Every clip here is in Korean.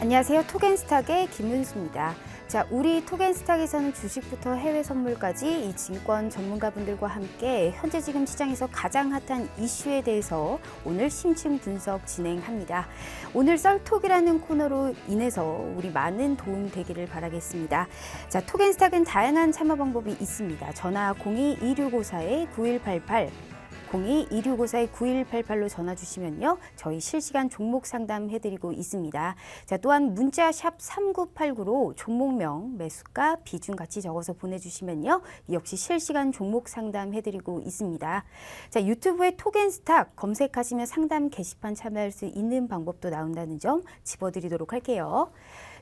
안녕하세요. 톡앤스탁의 김은수입니다. 자, 우리 톡앤스탁에서는 주식부터 해외 선물까지 이 증권 전문가분들과 함께 현재 지금 시장에서 가장 핫한 이슈에 대해서 오늘 심층 분석 진행합니다. 오늘 썰톡이라는 코너로 인해서 우리 많은 도움 되기를 바라겠습니다. 자, 톡앤스탁은 다양한 참여 방법이 있습니다. 전화 02-2654-9188 02-2654-9188로 전화 주시면요. 저희 실시간 종목 상담 해드리고 있습니다. 자, 또한 문자 샵 3989로 종목명, 매수가, 비중 같이 적어서 보내주시면요. 역시 실시간 종목 상담 해드리고 있습니다. 자, 유튜브에 톡앤스탁 검색하시면 상담 게시판 참여할 수 있는 방법도 나온다는 점 짚어드리도록 할게요.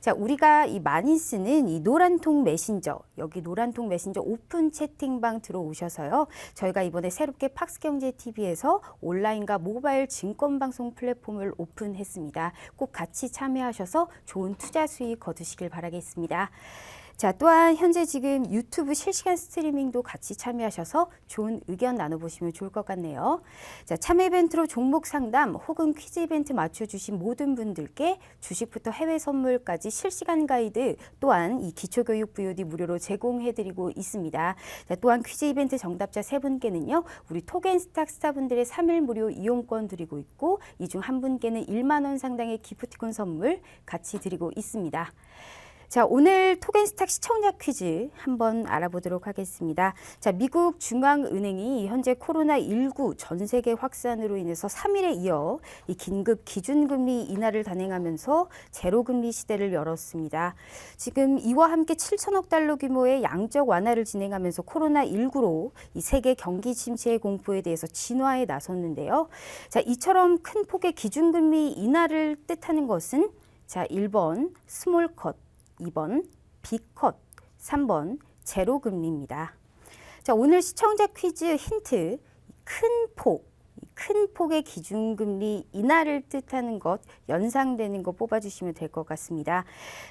자, 우리가 많이 쓰는 이 노란통 메신저, 여기 노란통 메신저 오픈 채팅방 들어오셔서요. 저희가 이번에 새롭게 팍스경제TV에서 온라인과 모바일 증권방송 플랫폼을 오픈했습니다. 꼭 같이 참여하셔서 좋은 투자 수익 거두시길 바라겠습니다. 자, 또한 현재 지금 유튜브 실시간 스트리밍도 같이 참여하셔서 좋은 의견 나눠보시면 좋을 것 같네요. 자, 참여 이벤트로 종목 상담 혹은 퀴즈 이벤트 맞춰주신 모든 분들께 주식부터 해외 선물까지 실시간 가이드 또한 이 기초교육 VOD 무료로 제공해드리고 있습니다. 자, 또한 퀴즈 이벤트 정답자 3분께는요. 우리 톡앤스탁 스타분들의 3일 무료 이용권 드리고 있고 이 중 한 분께는 1만 원 상당의 기프티콘 선물 같이 드리고 있습니다. 자, 오늘 톡앤스탁 시청자 퀴즈 한번 알아보도록 하겠습니다. 자, 미국 중앙은행이 현재 코로나19 전 세계 확산으로 인해서 3일에 이어 이 긴급 기준금리 인하를 단행하면서 제로금리 시대를 열었습니다. 지금 이와 함께 7천억 달러 규모의 양적 완화를 진행하면서 코로나19로 이 세계 경기 침체의 공포에 대해서 진화에 나섰는데요. 자, 이처럼 큰 폭의 기준금리 인하를 뜻하는 것은 자, 1번 스몰컷, 2번 B컷, 3번 제로금리입니다. 자, 오늘 시청자 퀴즈 힌트, 큰 폭의 기준금리 인하를 뜻하는 것, 연상되는 거 뽑아주시면 될 것 같습니다.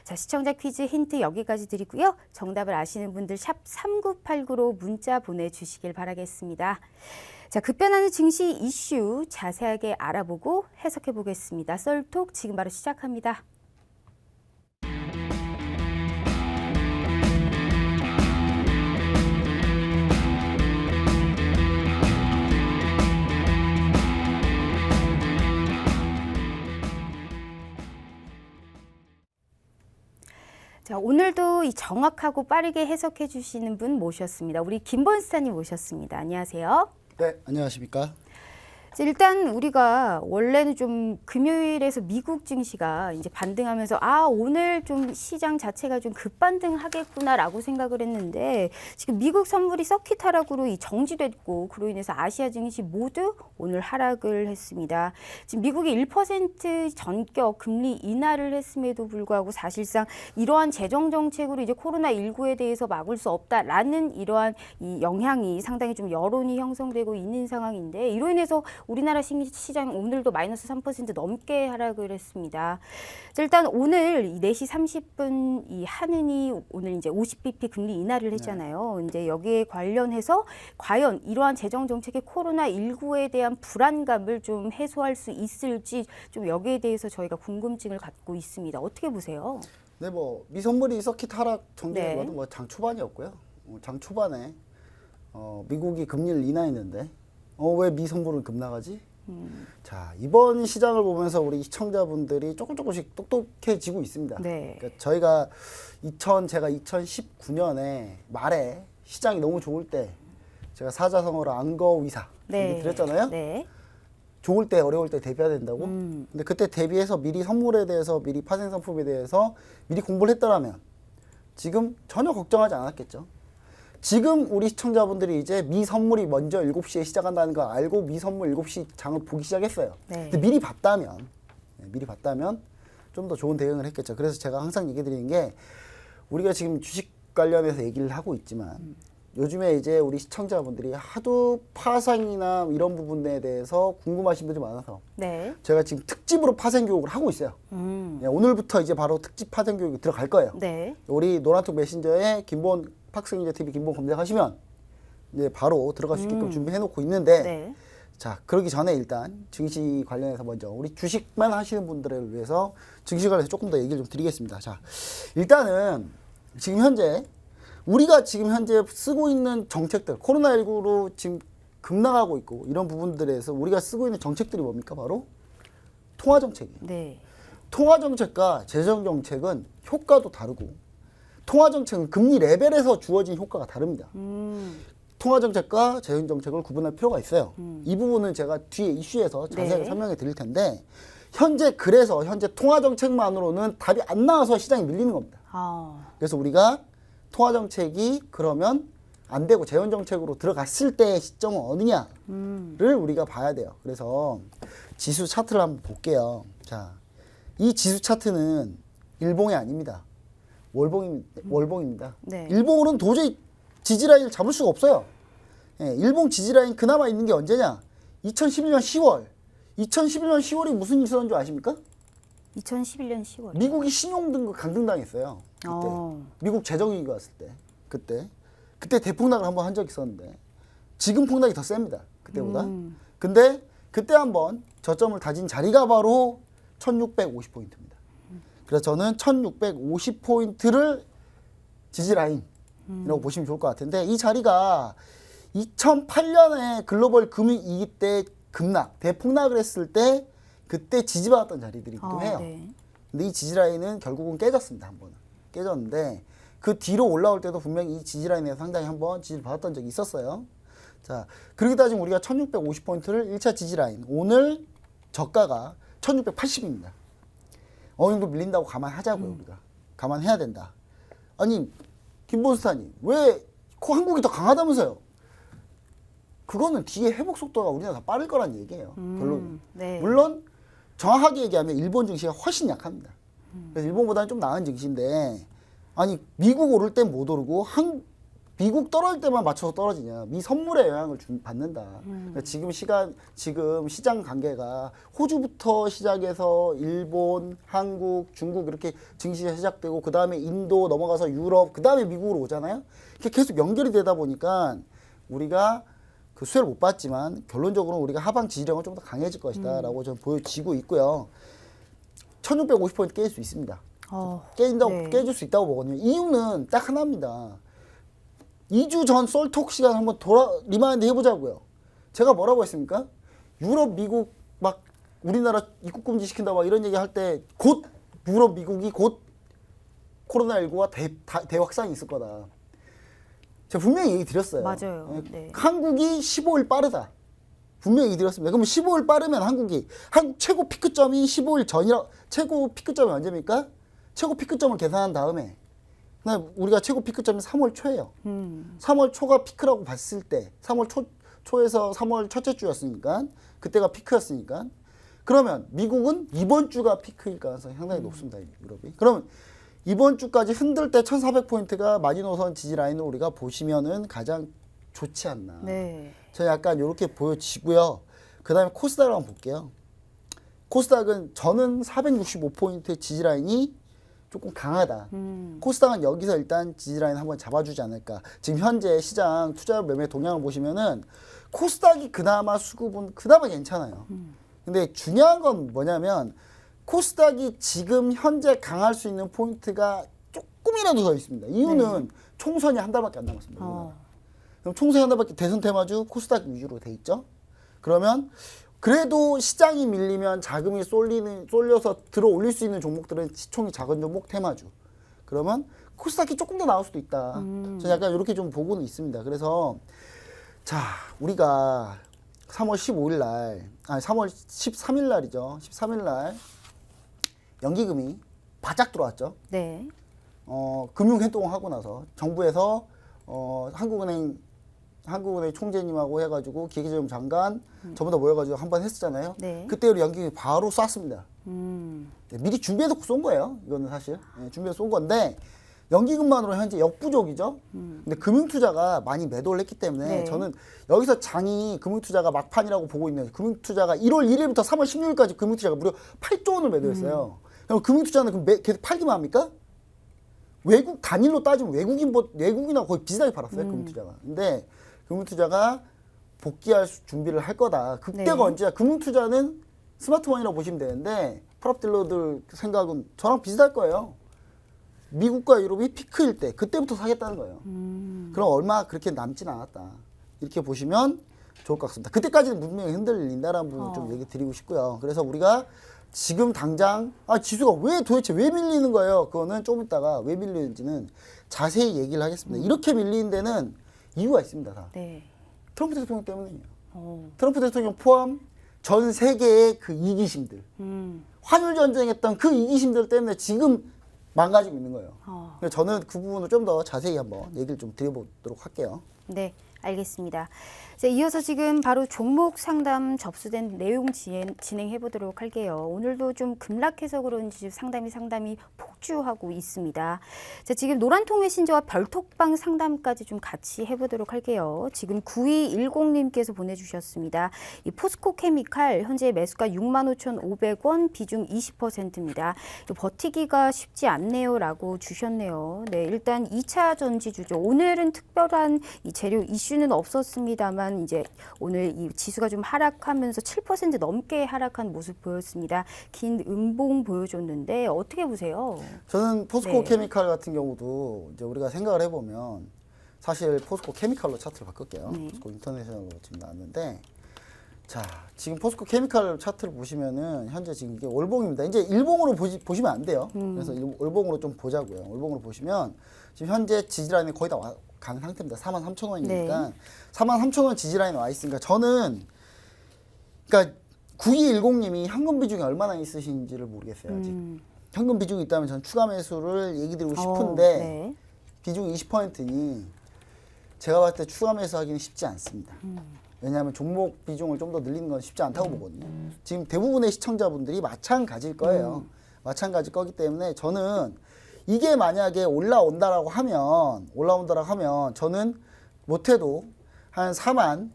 자, 시청자 퀴즈 힌트 여기까지 드리고요. 정답을 아시는 분들 샵 3989로 문자 보내주시길 바라겠습니다. 자, 급변하는 증시 이슈 자세하게 알아보고 해석해 보겠습니다. 썰톡 지금 바로 시작합니다. 자, 오늘도 이 정확하고 빠르게 해석해 주시는 분 모셨습니다. 우리 김본스타님 모셨습니다. 안녕하세요. 네, 안녕하십니까? 일단 우리가 원래는 좀 금요일에서 미국 증시가 이제 반등하면서 오늘 좀 시장 자체가 좀 급반등하겠구나라고 생각을 했는데 지금 미국 선물이 서킷 하락으로 정지됐고 그로 인해서 아시아 증시 모두 오늘 하락을 했습니다. 지금 미국이 1% 전격 금리 인하를 했음에도 불구하고 사실상 이러한 재정 정책으로 이제 코로나19에 대해서 막을 수 없다라는 이러한 이 영향이 상당히 좀 여론이 형성되고 있는 상황인데 이로 인해서 우리나라 시장 오늘도 마이너스 3% 넘게 하락을 했습니다. 자, 일단 오늘 4시 30분 이 한은이 오늘 이제 50bp 금리 인하를 했잖아요. 이제 여기에 관련해서 과연 이러한 재정 정책의 코로나19에 대한 불안감을 좀 해소할 수 있을지 좀 여기에 대해서 저희가 궁금증을 갖고 있습니다. 어떻게 보세요? 네, 미선물이 서킷 하락 정도는 네. 거는 장 초반이었고요. 장 초반에 미국이 금리를 인하했는데 왜 미선물은 급나가지? 자, 이번 시장을 보면서 우리 시청자분들이 조금씩 똑똑해지고 있습니다. 네. 그러니까 저희가 제가 2019년에 말에 시장이 너무 좋을 때 제가 사자성어로 안거위사 네. 드렸잖아요. 네. 좋을 때 어려울 때 대비해야 된다고. 근데 그때 대비해서 미리 선물에 대해서 미리 파생 상품에 대해서 미리 공부를 했더라면 지금 전혀 걱정하지 않았겠죠. 지금 우리 시청자분들이 이제 미 선물이 먼저 7시에 시작한다는 거 알고 미 선물 7시 장을 보기 시작했어요. 네. 근데 미리 봤다면 좀 더 좋은 대응을 했겠죠. 그래서 제가 항상 얘기 드리는 게 우리가 지금 주식 관련해서 얘기를 하고 있지만 요즘에 이제 우리 시청자분들이 하도 파생이나 이런 부분에 대해서 궁금하신 분들이 많아서 네. 제가 지금 특집으로 파생 교육을 하고 있어요. 네, 오늘부터 이제 바로 특집 파생 교육이 들어갈 거예요. 네. 우리 노란톡 메신저에 팍스경제TV 김본 검색하시면 이제 바로 들어갈 수 있게끔 준비해 놓고 있는데 네. 자, 그러기 전에 일단 증시 관련해서 먼저 우리 주식만 하시는 분들을 위해서 증시 관련해서 조금 더 얘기를 좀 드리겠습니다. 자, 일단은 지금 현재 우리가 지금 현재 쓰고 있는 정책들, 코로나19로 지금 급락하고 있고 이런 부분들에서 우리가 쓰고 있는 정책들이 뭡니까? 바로 통화 정책이에요. 네. 통화 정책과 재정 정책은 효과도 다르고 통화 정책은 금리 레벨에서 주어진 효과가 다릅니다. 통화 정책과 재정 정책을 구분할 필요가 있어요. 이 부분은 제가 뒤에 이슈에서 자세하게 네. 설명해 드릴 텐데 현재 통화 정책만으로는 답이 안 나와서 시장이 밀리는 겁니다. 그래서 우리가 통화 정책이 그러면 안 되고 재정 정책으로 들어갔을 때의 시점은 어느냐를 우리가 봐야 돼요. 그래서 지수 차트를 한번 볼게요. 자, 이 지수 차트는 일봉이 아닙니다. 월봉입니다. 네. 일봉으로는 도저히 지지라인을 잡을 수가 없어요. 예, 일봉 지지라인 그나마 있는 게 언제냐? 2011년 10월. 2011년 10월이 무슨 일 있었는 줄 아십니까? 2011년 10월. 미국이 신용등급 강등당했어요. 그때. 미국 재정위기가 왔을 때. 그때 대폭락을 한번 한 적이 있었는데 지금 폭락이 더 셉니다. 그때보다. 근데 그때 한번 저점을 다진 자리가 바로 1650포인트입니다. 그래서 저는 1650포인트를 지지라인이라고 보시면 좋을 것 같은데 이 자리가 2008년에 글로벌 금융위기 때 대폭락을 했을 때 그때 지지받았던 자리들이기도 해요. 네. 근데 이 지지라인은 결국은 깨졌습니다. 한 번은. 깨졌는데 그 뒤로 올라올 때도 분명히 이 지지라인에서 상당히 한번 지지를 받았던 적이 있었어요. 자, 그러기 따지면 우리가 1650포인트를 1차 지지라인, 오늘 저가가 1680입니다. 어느 정도 밀린다고 감안하자고요, 우리가. 감안해야 된다. 아니, 김본스타님, 왜 한국이 더 강하다면서요? 그거는 뒤에 회복 속도가 우리나라 더 빠를 거란 얘기예요. 결론은. 네. 물론 정확하게 얘기하면 일본 증시가 훨씬 약합니다. 그래서 일본보다는 좀 나은 증시인데 아니 미국 오를 땐 못 오르고 미국 떨어질 때만 맞춰서 떨어지냐. 미 선물에 영향을 받는다. 그러니까 지금 시장 관계가 호주부터 시작해서 일본, 한국, 중국 이렇게 증시가 시작되고 그 다음에 인도 넘어가서 유럽, 그 다음에 미국으로 오잖아요. 이렇게 계속 연결이 되다 보니까 우리가 그 수혜를 못 받지만 결론적으로 우리가 하방 지지력은 좀 더 강해질 것이다라고 저는 보여지고 있고요. 1650포인트 깰 수 있습니다. 네. 깨질 수 있다고 보거든요. 이유는 딱 하나입니다. 2주 전 썰톡 시간 한번 리마인드 해보자고요. 제가 뭐라고 했습니까? 유럽, 미국 막 우리나라 입국 금지 시킨다 막 이런 얘기 할 때 곧 유럽, 미국이 곧 코로나19가 대확산이 있을 거다. 제가 분명히 얘기 드렸어요. 맞아요. 네. 한국이 15일 빠르다. 분명히 얘기 드렸습니다. 그러면 15일 빠르면 한국 최고 피크점이 15일 전이라 최고 피크점이 언제입니까? 최고 피크점을 계산한 다음에 우리가 최고 피크점이 3월 초예요. 3월 초가 피크라고 봤을 때 3월 초에서 3월 첫째 주였으니까 그때가 피크였으니까 그러면 미국은 이번 주가 피크일 가능성이 상당히 높습니다. 유럽이. 그러면 이번 주까지 흔들 때 1400포인트가 마지노선 지지라인을 우리가 보시면은 가장 좋지 않나. 네. 저는 약간 이렇게 보여지고요. 그 다음에 코스닥을 한번 볼게요. 코스닥은 저는 465포인트 지지라인이 조금 강하다. 코스닥은 여기서 일단 지지라인 한번 잡아주지 않을까. 지금 현재 시장 투자 매매 동향을 보시면은 코스닥이 그나마 수급은 그나마 괜찮아요. 근데 중요한 건 뭐냐면 코스닥이 지금 현재 강할 수 있는 포인트가 조금이라도 더 있습니다. 이유는 총선이 한 달밖에 안 남았습니다. 그럼 총선이 한 달밖에 대선 테마주 코스닥 위주로 돼 있죠. 그러면 그래도 시장이 밀리면 자금이 쏠려서 들어 올릴 수 있는 종목들은 시총이 작은 종목 테마주. 그러면 코스닥이 조금 더 나올 수도 있다. 저는 약간 이렇게 좀 보고는 있습니다. 그래서 자, 우리가 3월 13일 날이죠. 13일 날 연기금이 바짝 들어왔죠. 네. 금융회동하고 나서 정부에서 한국은행 총재님하고 해가지고 기계재정 장관 전부 다 모여가지고 한번 했었잖아요. 네. 그때로 연기금이 바로 쐈습니다. 네, 미리 준비해서 쏜 거예요. 이거는 사실 준비해서 쏜 건데 연기금만으로 현재 역부족이죠. 근데 금융투자가 많이 매도를 했기 때문에 네. 저는 여기서 장이 금융투자가 막판이라고 보고 있는 금융투자가 1월 1일부터 3월 16일까지 금융투자가 무려 8조 원을 매도했어요. 그럼 금융투자는 그럼 계속 팔기만 합니까? 외국 단일로 따지면 외국인하고 거의 비슷하게 팔았어요. 금융투자가. 근데 금융투자가 복귀할 준비를 할 거다. 그때가 네. 언제야? 금융투자는 스마트머니라고 보시면 되는데 프랍딜러들 생각은 저랑 비슷할 거예요. 미국과 유럽이 피크일 때 그때부터 사겠다는 거예요. 그럼 얼마 그렇게 남진 않았다. 이렇게 보시면 좋을 것 같습니다. 그때까지는 분명히 흔들린다라는 부분 좀 얘기 드리고 싶고요. 그래서 우리가 지금 당장 지수가 도대체 왜 밀리는 거예요? 그거는 좀 이따가 왜 밀리는지는 자세히 얘기를 하겠습니다. 이렇게 밀리는 데는 이유가 있습니다. 다. 네. 트럼프 대통령 때문이에요. 트럼프 대통령 포함 전 세계의 그 이기심들, 환율 전쟁했던 그 이기심들 때문에 지금 망가지고 있는 거예요. 그래서 저는 그 부분을 좀 더 자세히 한번 얘기를 좀 드려보도록 할게요. 네, 알겠습니다. 자, 이어서 지금 바로 종목 상담 접수된 내용 진행해 보도록 할게요. 오늘도 좀 급락해서 그런지 상담이 폭주하고 있습니다. 자, 지금 노란통 메신저와 별톡방 상담까지 좀 같이 해보도록 할게요. 지금 9210님께서 보내주셨습니다. 이 포스코 케미칼 현재 매수가 65,500원, 비중 20%입니다. 버티기가 쉽지 않네요라고 주셨네요. 네, 일단 2차 전지주죠. 오늘은 특별한 이 재료 이슈는 없었습니다만 이제 오늘 이 지수가 좀 하락하면서 7% 넘게 하락한 모습 보였습니다. 긴 음봉 보여줬는데 어떻게 보세요? 저는 포스코 네. 케미칼 같은 경우도 이제 우리가 생각을 해보면 사실 포스코 케미칼로 차트를 바꿀게요. 포스코 인터내셔널로 지금 나왔는데 자 지금 포스코 케미칼 차트를 보시면은 현재 지금 이게 월봉입니다. 이제 일봉으로 보시면 안 돼요. 그래서 월봉으로 좀 보자고요. 월봉으로 보시면 지금 현재 지지라인이 거의 다 간 상태입니다. 43,000원이니까 네. 43,000원 지지라인 와 있으니까 저는 그러니까 9210님이 현금 비중이 얼마나 있으신지를 모르겠어요. 아직. 현금 비중이 있다면 전 추가 매수를 얘기 드리고 싶은데 네. 비중 20%니 제가 봤을 때 추가 매수하기는 쉽지 않습니다. 왜냐하면 종목 비중을 좀 더 늘리는 건 쉽지 않다고 보거든요. 지금 대부분의 시청자분들이 마찬가지일 거예요. 마찬가지일 거기 때문에 저는 이게 만약에 올라온다라고 하면 저는 못해도 한 4만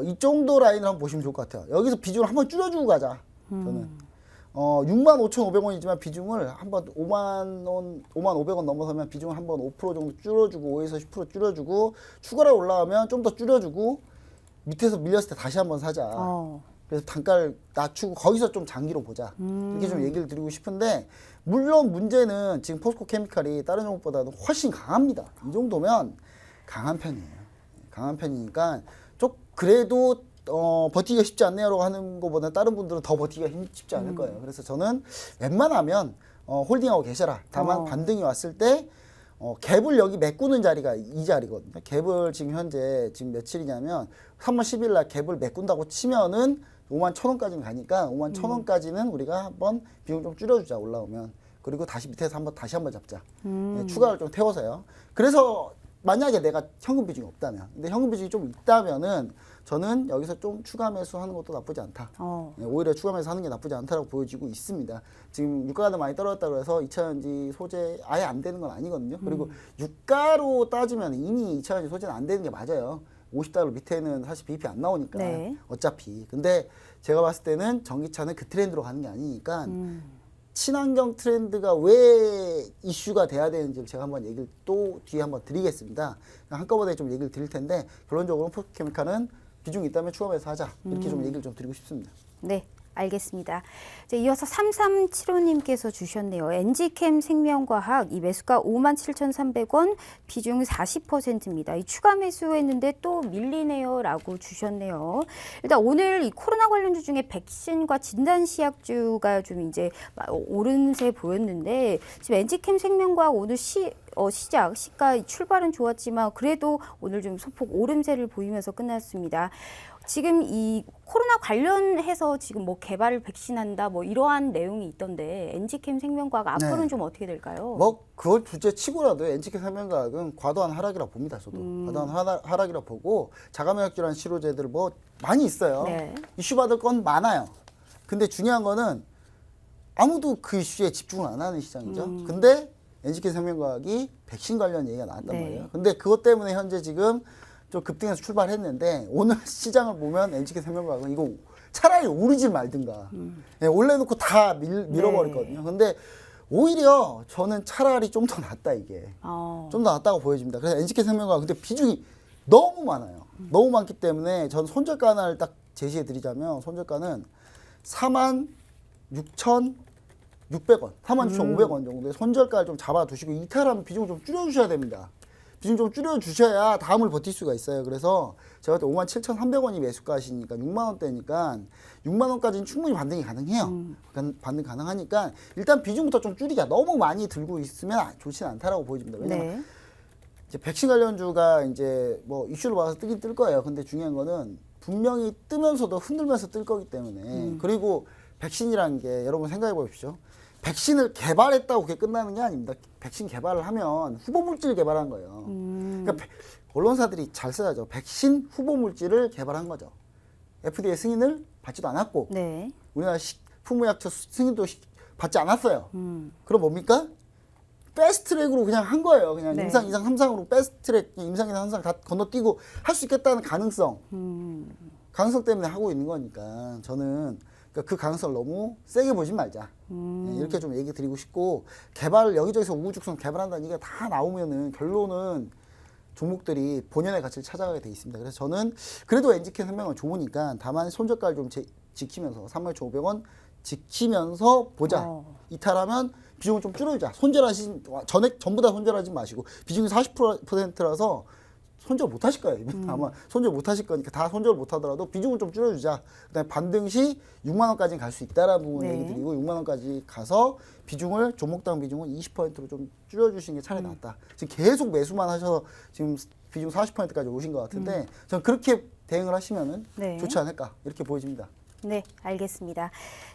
이 정도 라인을 한번 보시면 좋을 것 같아요. 여기서 비중을 한번 줄여주고 가자. 저는 65,500원이지만 비중을 한번 5,500원 넘어서면 비중을 한번 5% 정도 줄여주고 5에서 10% 줄여주고 추가로 올라오면 좀 더 줄여주고 밑에서 밀렸을 때 다시 한번 사자. 그래서 단가를 낮추고 거기서 좀 장기로 보자. 이렇게 좀 얘기를 드리고 싶은데 물론 문제는 지금 포스코 케미칼이 다른 종목보다도 훨씬 강합니다. 이 정도면 강한 편이에요. 강한 편이니까 좀 그래도 버티기가 쉽지 않네요라고 하는 것보다 다른 분들은 더 버티기가 쉽지 않을 거예요. 그래서 저는 웬만하면 홀딩하고 계셔라. 다만 반등이 왔을 때 갭을 여기 메꾸는 자리가 이 자리거든요. 갭을 지금 현재 지금 며칠이냐면 3월 10일 날 갭을 메꾼다고 치면은 51,000원까지는 가니까 51,000원까지는 우리가 한번 비용 좀 줄여주자 올라오면. 그리고 다시 밑에서 다시 한번 잡자. 네, 추가를 좀 태워서요. 그래서 만약에 내가 현금 비중이 없다면, 근데 현금 비중이 좀 있다면은 저는 여기서 좀 추가 매수하는 것도 나쁘지 않다. 네, 오히려 추가 매수하는 게 나쁘지 않다라고 보여지고 있습니다. 지금 유가가 많이 떨어졌다고 해서 2차전지 소재 아예 안 되는 건 아니거든요. 그리고 유가로 따지면 이미 2차전지 소재는 안 되는 게 맞아요. 50달러 밑에는 사실 BEP 안 나오니까 네. 어차피. 근데 제가 봤을 때는 전기차는 그 트렌드로 가는 게 아니니까 친환경 트렌드가 왜 이슈가 돼야 되는지를 제가 한번 얘기를 또 뒤에 한번 드리겠습니다. 한꺼번에 좀 얘기를 드릴 텐데 결론적으로 포스코케미칼은 비중이 있다면 추가 매수하자 이렇게 좀 얘기를 좀 드리고 싶습니다. 네, 알겠습니다. 자, 이어서 3375님께서 주셨네요. 엔지캠 생명과학 이 매수가 57,300원, 비중 40%입니다. 이 추가 매수했는데 또 밀리네요라고 주셨네요. 일단 오늘 이 코로나 관련주 중에 백신과 진단시약주가 좀 이제 오른세 보였는데 지금 엔지캠 생명과학 오늘 시가 출발은 좋았지만 그래도 오늘 좀 소폭 오름세를 보이면서 끝났습니다. 지금 이 코로나 관련해서 지금 뭐 개발을 백신한다 뭐 이러한 내용이 있던데 엔지캠 생명과학 앞으로는 좀 어떻게 될까요? 뭐 그걸 주제 치고라도 엔지캠 생명과학은 과도한 하락이라고 봅니다. 저도 과도한 하락이라고 보고 자가면역 질환 치료제들 뭐 많이 있어요. 네. 이슈 받을 건 많아요. 근데 중요한 거는 아무도 그 이슈에 집중을 안 하는 시장이죠. 근데 엔지캠 생명과학이 백신 관련 얘기가 나왔단 네. 말이에요. 근데 그것 때문에 현재 지금 좀 급등해서 출발했는데 오늘 시장을 보면 엔지캠 생명과학은 이거 차라리 오르지 말든가. 네, 올려놓고 다 밀어버렸거든요. 근데 오히려 저는 차라리 좀 더 낫다 이게. 좀 더 낫다고 보여집니다. 그래서 엔지캠 생명과학 근데 비중이 너무 많아요. 너무 많기 때문에 전 손절가 하나를 딱 제시해 드리자면 손절가는 46,600원, 46,500원 정도의 손절가를 좀 잡아두시고 이탈하면 비중을 좀 줄여주셔야 됩니다. 비중 좀 줄여주셔야 다음을 버틸 수가 있어요. 그래서 제가 볼 때 57,300원이 매수가시니까 6만 원대니까 6만 원까지는 충분히 반등이 가능해요. 반등 가능하니까 일단 비중부터 좀 줄이자. 너무 많이 들고 있으면 좋지는 않다라고 보여집니다. 왜냐면 네. 이제 백신 관련주가 이제 뭐 이슈를 봐서 뜨긴 뜰 거예요. 근데 중요한 거는 분명히 뜨면서도 흔들면서 뜰 거기 때문에 그리고 백신이라는 게 여러분 생각해 보십시오. 백신을 개발했다고 그게 끝나는 게 아닙니다. 백신 개발을 하면 후보 물질 개발한 거예요. 그러니까 언론사들이 잘 써야죠. 백신 후보 물질을 개발한 거죠. FDA 승인을 받지도 않았고 네. 우리나라 식품의약처 승인도 받지 않았어요. 그럼 뭡니까? 패스트트랙으로 그냥 한 거예요. 그냥 네. 임상 2상 3상으로 패스트트랙 임상 2상 3상 다 건너뛰고 할 수 있겠다는 가능성 때문에 하고 있는 거니까 저는 그러니까 그 가능성을 너무 세게 보지 말자. 네, 이렇게 좀 얘기 드리고 싶고 개발을 여기저기서 우후죽순 개발한다는 얘기가 다 나오면은 결론은 종목들이 본연의 가치를 찾아가게 돼 있습니다. 그래서 저는 그래도 NGK 생명은 좋으니까 다만 손절가를 좀 지키면서 35,500원 지키면서 보자. 이탈하면 비중을 좀 줄여주자. 손절하신 전액 전부 다 손절하지 마시고 비중이 40%라서 손절 못 하실 거예요. 아마 손절 못 하실 거니까 다 손절 못 하더라도 비중을 좀 줄여주자. 그다음에 반등 시 6만 원까지는 갈 수 있다라는 부분 네. 얘기 드리고 6만 원까지 가서 비중을 종목당 비중을 20%로 좀 줄여주시는 게 차라리 낫다. 지금 계속 매수만 하셔서 지금 비중 40%까지 오신 것 같은데 저는 그렇게 대응을 하시면은 네. 좋지 않을까 이렇게 보여집니다. 네, 알겠습니다.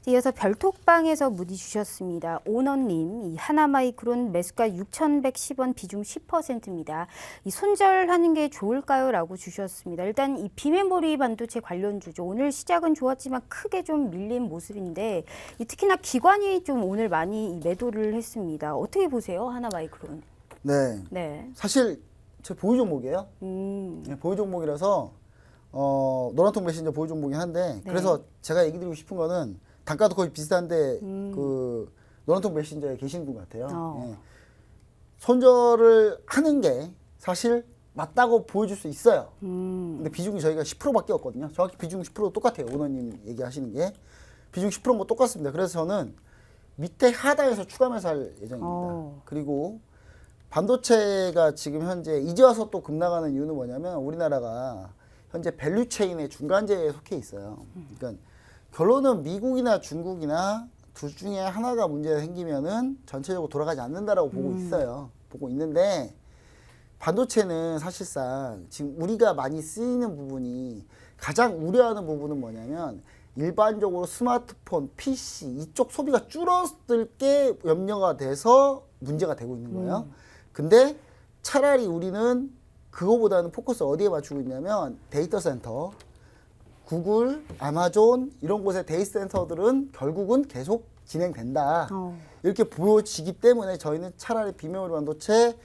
이어서 별톡방에서 문의 주셨습니다. 오너님, 이 하나마이크론 매수가 6,110원 비중 10%입니다. 이 손절하는 게 좋을까요? 라고 주셨습니다. 일단 이 비메모리 반도체 관련주죠. 오늘 시작은 좋았지만 크게 좀 밀린 모습인데 특히나 기관이 좀 오늘 많이 매도를 했습니다. 어떻게 보세요? 하나마이크론. 네. 네. 사실 제 보유 종목이에요. 네, 보유 종목이라서 노란통 메신저 보유 종목이긴 한데 네. 그래서 제가 얘기 드리고 싶은 거는 단가도 거의 비슷한데 그 노란통 메신저에 계시는 분 같아요. 예. 손절을 하는 게 사실 맞다고 보여줄 수 있어요. 근데 비중이 저희가 10%밖에 없거든요. 정확히 비중 10% 똑같아요. 오너님 얘기하시는 게 비중 10%인 거 똑같습니다. 그래서 저는 밑에 하단에서 추가 매수할 예정입니다. 그리고 반도체가 지금 현재 이제 와서 또 급나가는 이유는 뭐냐면 우리나라가 현재 밸류체인의 중간재에 속해 있어요. 그러니까 결론은 미국이나 중국이나 둘 중에 하나가 문제가 생기면은 전체적으로 돌아가지 않는다라고 보고 있어요. 보고 있는데 반도체는 사실상 지금 우리가 많이 쓰이는 부분이 가장 우려하는 부분은 뭐냐면 일반적으로 스마트폰, PC 이쪽 소비가 줄어들 게 염려가 돼서 문제가 되고 있는 거예요. 근데 차라리 우리는 그거보다는 포커스 어디에 맞추고 있냐면 데이터 센터, 구글, 아마존 이런 곳의 데이터 센터들은 결국은 계속 진행된다. 이렇게 보여지기 때문에 저희는 차라리 비메모리 반도체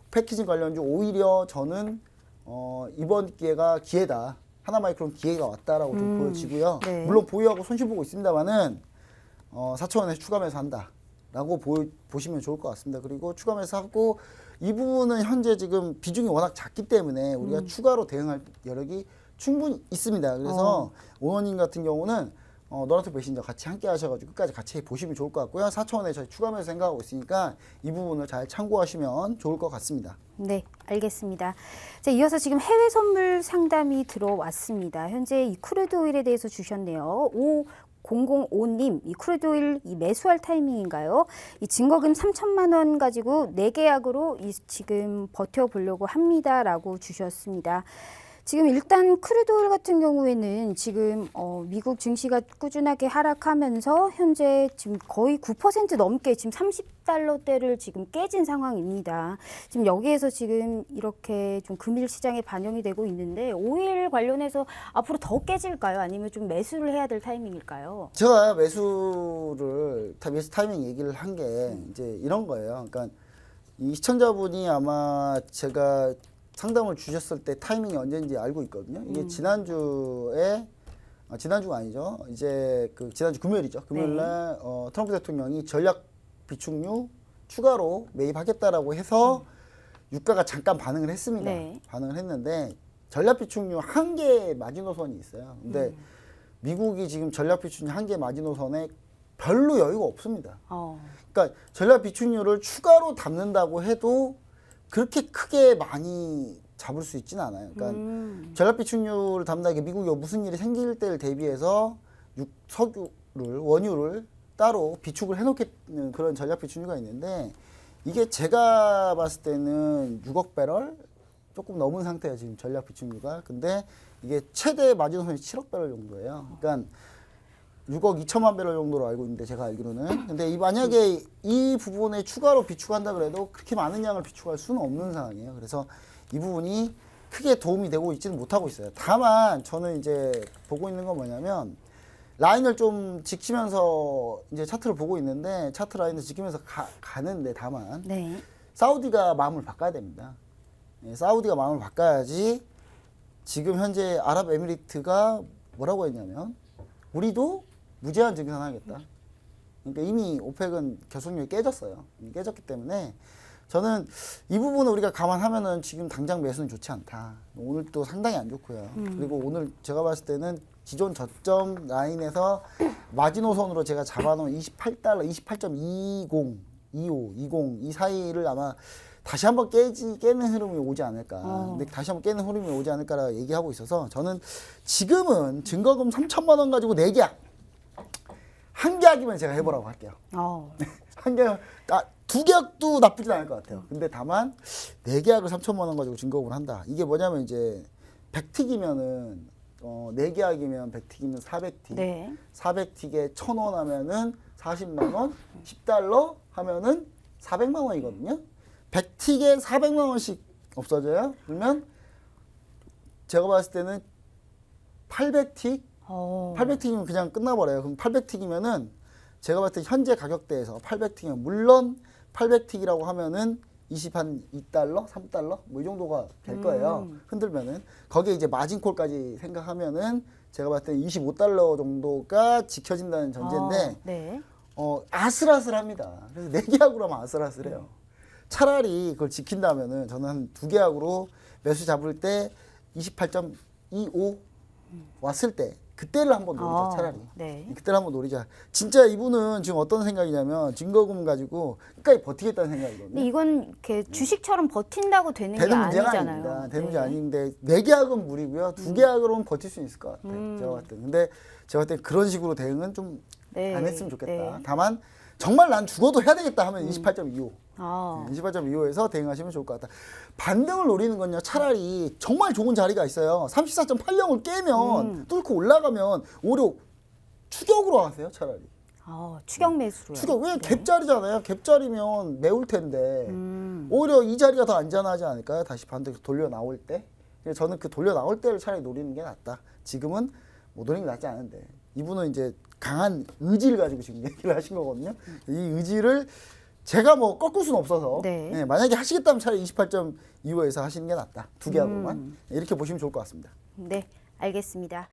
패키징 관련주 오히려 저는 이번 기회가 기회다. 하나마이크론 기회가 왔다라고 좀 보여지고요. 네. 물론 보유하고 손실 보고 있습니다만은 4,000원에서 추가 매수한다라고 보시면 좋을 것 같습니다. 그리고 추가 매수하고 이 부분은 현재 지금 비중이 워낙 작기 때문에 우리가 추가로 대응할 여력이 충분히 있습니다. 그래서 오너님 같은 경우는 노란색 메신저 같이 함께 하셔가지고 끝까지 같이 보시면 좋을 것 같고요. 4,000원에 저희 추가 매수 생각하고 있으니까 이 부분을 잘 참고하시면 좋을 것 같습니다. 네, 알겠습니다. 자, 이어서 지금 해외 선물 상담이 들어왔습니다. 현재 이 크루드 오일에 대해서 주셨네요. 005님, 이 크루드오일 이 매수할 타이밍인가요? 이 증거금 3천만 원 가지고 4계약으로 지금 버텨보려고 합니다라고 주셨습니다. 지금 일단 크루드오일 같은 경우에는 지금 미국 증시가 꾸준하게 하락하면서 현재 지금 거의 9% 넘게 지금 30달러대를 지금 깨진 상황입니다. 지금 여기에서 지금 이렇게 좀 금일 시장에 반영이 되고 있는데 오일 관련해서 앞으로 더 깨질까요? 아니면 좀 매수를 해야 될 타이밍일까요? 제가 매수 타이밍 얘기를 한 게 이제 이런 거예요. 그러니까 이 시청자분이 아마 제가 상담을 주셨을 때 타이밍이 언제인지 알고 있거든요. 이게 지난주가 아니죠. 이제 그 지난주 금요일이죠. 금요일날 트럼프 대통령이 전략 비축유 추가로 매입하겠다라고 해서 유가가 잠깐 반응을 했습니다. 네. 반응을 했는데 전략 비축류 한 개 마지노선이 있어요. 근데 미국이 지금 전략 비축류 한 개 마지노선에 별로 여유가 없습니다. 그러니까 전략 비축류를 추가로 담는다고 해도 그렇게 크게 많이 잡을 수 있지는 않아요. 그러니까 전략 비축류를 담당하게 미국이 무슨 일이 생길 때를 대비해서 원유를 따로 비축을 해놓겠는 그런 전략 비축류가 있는데 이게 제가 봤을 때는 6억 배럴 조금 넘은 상태예요. 지금 전략 비축류가. 근데 이게 최대 마지노선이 7억 배럴 정도예요. 그러니까 6억 2천만 배럴 정도로 알고 있는데 제가 알기로는. 근데 만약에 이 부분에 추가로 비축한다 그래도 그렇게 많은 양을 비축할 수는 없는 상황이에요. 그래서 이 부분이 크게 도움이 되고 있지는 못하고 있어요. 다만 저는 이제 보고 있는 건 뭐냐면 라인을 좀 지키면서 이제 차트를 보고 있는데 차트 라인을 지키면서 가는데 다만 네. 사우디가 마음을 바꿔야 됩니다. 예, 사우디가 마음을 바꿔야지. 지금 현재 아랍에미리트가 뭐라고 했냐면 우리도 무제한 증산하겠다. 그러니까 이미 오펙은 결속력이 깨졌어요. 이미 깨졌기 때문에 저는 이 부분을 우리가 감안하면은 지금 당장 매수는 좋지 않다. 오늘 또 상당히 안 좋고요. 그리고 오늘 제가 봤을 때는 기존 저점 라인에서 마지노선으로 제가 잡아놓은 28달러, 28.20, 25, 20 이 사이를 아마 다시 한번 깨는 흐름이 오지 않을까. 근데 다시 한번 깨는 흐름이 오지 않을까라 얘기하고 있어서 저는 지금은 증거금 3천만 원 가지고 4계약. 한 계약이면 제가 해보라고 할게요. 한 계약, 2계약도 나쁘진 않을 것 같아요. 근데 다만 4계약을 3천만 원 가지고 증거금을 한다. 이게 뭐냐면 이제 100틱이면은 4계약이면 100틱이면 400틱. 네. 400틱에 1,000원 하면은 40만 원, 10달러 하면은 400만 원이거든요. 100틱에 400만 원씩 없어져요. 그러면 제가 봤을 때는 800틱 800틱이면 그냥 끝나버려요. 그럼 800틱이면은 제가 봤을 때 현재 가격대에서 800틱이면 물론 800틱이라고 하면은 2달러, 3달러 뭐 이 정도가 될 거예요. 흔들면은 거기에 이제 마진콜까지 생각하면은 제가 봤을 때 25달러 정도가 지켜진다는 전제인데 네. 아슬아슬합니다. 그래서 4계약으로 하면 아슬아슬해요. 차라리 그걸 지킨다면은 저는 한 2계약으로 매수 잡을 때 28.25 왔을 때 그때를 한번 노리자. 차라리 네. 그때를 한번 노리자. 진짜 이분은 지금 어떤 생각이냐면 증거금 가지고 끝까지 버티겠다는 생각이거든요. 근데 이건 이렇게 주식처럼 버틴다고 되는 게 문제가 아니잖아요. 아닙니다. 되는 문제 네. 아닌데 4계약은 무리고요. 2계약으로는 버틸 수 있을 것 같아요. 제가 봤을 때. 근데 제가 봤을 때 그런 식으로 대응은 좀 안 네. 했으면 좋겠다. 네. 다만 정말 난 죽어도 해야 되겠다 하면 28.25. 28.25에서 대응하시면 좋을 것 같다. 반등을 노리는 건요. 차라리 정말 좋은 자리가 있어요. 34.80을 깨면 뚫고 올라가면 오히려 추격으로 하세요. 차라리. 추격 매수로요. 추격. 왜 갭자리잖아요. 갭자리면 매울 텐데 오히려 이 자리가 더 안전하지 않을까요? 다시 반등 돌려 나올 때. 그래서 저는 그 돌려 나올 때를 차라리 노리는 게 낫다. 지금은 못 노리는 게 낫지 않은데 이분은 이제 강한 의지를 가지고 지금 얘기를 하신 거거든요. 이 의지를 제가 뭐 꺾을 수는 없어서 네. 네, 만약에 하시겠다면 차라리 28.25에서 하시는 게 낫다. 2계약으로만 이렇게 보시면 좋을 것 같습니다. 네, 알겠습니다.